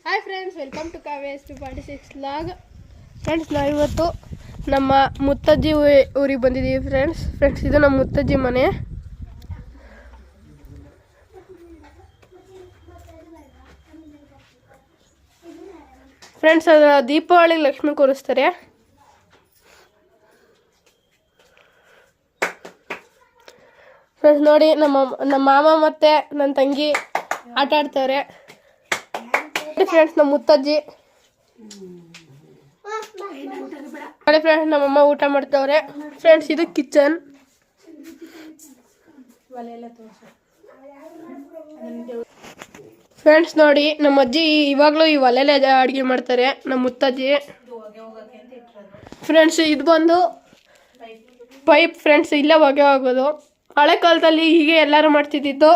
Hi friends, welcome to ಕಾವೇಸ್ 246 vlog. Friends, ನಾವು ಇವತ್ತು ನಮ್ಮ ಮುತ್ತಜ್ಜಿ ಊರಿಗೆ ಬಂದಿದ್ದೀವಿ. ಫ್ರೆಂಡ್ಸ್ ಇದು ನಮ್ಮ ಮುತ್ತಜ್ಜಿ ಮನೆ. ಫ್ರೆಂಡ್ಸ್, ದೀಪಾವಳಿಗೆ ಲಕ್ಷ್ಮಿ ಕೂರಿಸ್ತಾರೆ. ಫ್ರೆಂಡ್ಸ್ ನೋಡಿ, ನಮ್ಮ ಮಾಮ ಮತ್ತು ನನ್ನ ತಂಗಿ ಆಟ ಆಡ್ತವ್ರೆ. ಫ್ರೆಂಡ್ಸ್, ನಮ್ಮ ಮುತ್ತಜ್ಜಿ ನೋಡಿ. ಫ್ರೆಂಡ್ಸ್, ನಮ್ಮಮ್ಮ ಊಟ ಮಾಡ್ತವ್ರೆ. ಫ್ರೆಂಡ್ಸ್, ಇದು ಕಿಚನ್. ಫ್ರೆಂಡ್ಸ್ ನೋಡಿ, ನಮ್ಮ ಅಜ್ಜಿ ಇವಾಗಲೂ ಈ ಒಲೆಲೆ ಅಡುಗೆ ಮಾಡ್ತಾರೆ, ನಮ್ಮ ಮುತ್ತಜ್ಜಿ. ಫ್ರೆಂಡ್ಸ್, ಇದು ಬಂದು ಪೈಪ್. ಫ್ರೆಂಡ್ಸ್, ಇಲ್ಲೇ ಹೊಗೆ ಹೋಗೋದು. ಹಳೆ ಕಾಲದಲ್ಲಿ ಹೀಗೆ ಎಲ್ಲರೂ ಮಾಡ್ತಿದ್ದಿತ್ತು,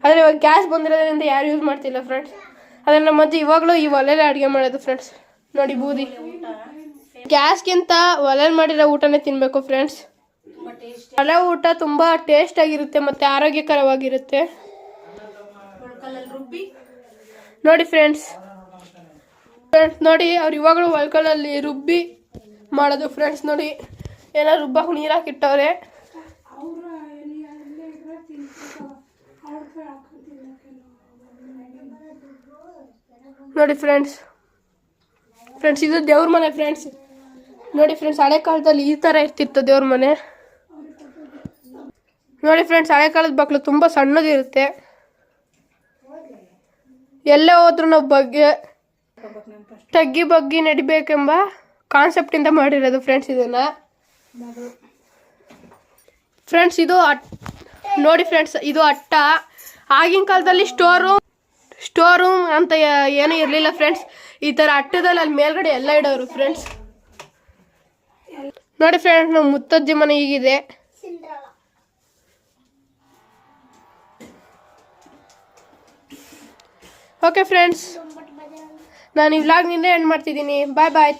ಆದರೆ ಇವಾಗ ಗ್ಯಾಸ್ ಬಂದಿರೋದ್ರಿಂದ ಯಾರು ಯೂಸ್ ಮಾಡ್ತಿಲ್ಲ. ಫ್ರೆಂಡ್ಸ್, ಆದರೆ ನಮ್ಮ ಅಜ್ಜಿ ಇವಾಗಲೂ ಈ ಒಲೆಲೆ ಅಡುಗೆ ಮಾಡೋದು. ಫ್ರೆಂಡ್ಸ್ ನೋಡಿ, ಬೂದಿ. ಗ್ಯಾಸ್ಗಿಂತ ಒಲೆಲೆ ಮಾಡಿರೋ ಊಟನೇ ತಿನ್ನಬೇಕು. ಫ್ರೆಂಡ್ಸ್, ಒಲೆ ಊಟ ತುಂಬ ಟೇಸ್ಟಾಗಿರುತ್ತೆ ಮತ್ತು ಆರೋಗ್ಯಕರವಾಗಿರುತ್ತೆ. ನೋಡಿ ಫ್ರೆಂಡ್ಸ್ ನೋಡಿ, ಅವ್ರು ಇವಾಗಲೂ ಒಳ್ಕಲಲ್ಲಿ ರುಬ್ಬಿ ಮಾಡೋದು. ಫ್ರೆಂಡ್ಸ್ ನೋಡಿ, ಏನೋ ರುಬ್ಬಕ್ಕೆ ನೀರು ಹಾಕಿಟ್ಟವ್ರೆ. ನೋಡಿ ಫ್ರೆಂಡ್ಸ್, ಇದು ದೇವ್ರ ಮನೆ. ಫ್ರೆಂಡ್ಸ್ ನೋಡಿ, ಹಳೆ ಕಾಲದಲ್ಲಿ ಈ ಥರ ಇರ್ತಿತ್ತು ದೇವ್ರ ಮನೆ. ನೋಡಿ ಫ್ರೆಂಡ್ಸ್, ಹಳೆ ಕಾಲದ ಬಾಗಿಲು ತುಂಬ ಸಣ್ಣದಿರುತ್ತೆ. ಎಲ್ಲೇ ಹೋದ್ರೂ ನಾವು ತಗ್ಗಿ ಬಗ್ಗಿ ನಡಿಬೇಕೆಂಬ ಕಾನ್ಸೆಪ್ಟಿಂದ ಮಾಡಿರೋದು. ಫ್ರೆಂಡ್ಸ್, ಇದನ್ನು ಫ್ರೆಂಡ್ಸ್ ಇದು ನೋಡಿ. ಫ್ರೆಂಡ್ಸ್, ಇದು ಅಟ್ಟ. ಆಗಿನ ಕಾಲದಲ್ಲಿ ಸ್ಟೋರ್ ರೂಮ್ ಅಂತ ಏನೂ ಇರಲಿಲ್ಲ. ಫ್ರೆಂಡ್ಸ್, ಈ ಥರ ಅಟ್ಟದಲ್ಲಿ ಅಲ್ಲಿ ಮೇಲ್ಗಡೆ ಎಲ್ಲ ಇಡೋರು. ಫ್ರೆಂಡ್ಸ್ ನೋಡಿ, ಫ್ರೆಂಡ್ಸ್ ನಮ್ಮ ಮುತ್ತಜ್ಜಿ ಮನೆ ಹೀಗಿದೆ. ಓಕೆ ಫ್ರೆಂಡ್ಸ್, ನಾನು ಈ ವ್ಲಾಗ್ನಿಂದ ಎಂಡ್ ಮಾಡ್ತಿದ್ದೀನಿ. ಬಾಯ್ ಬಾಯ್.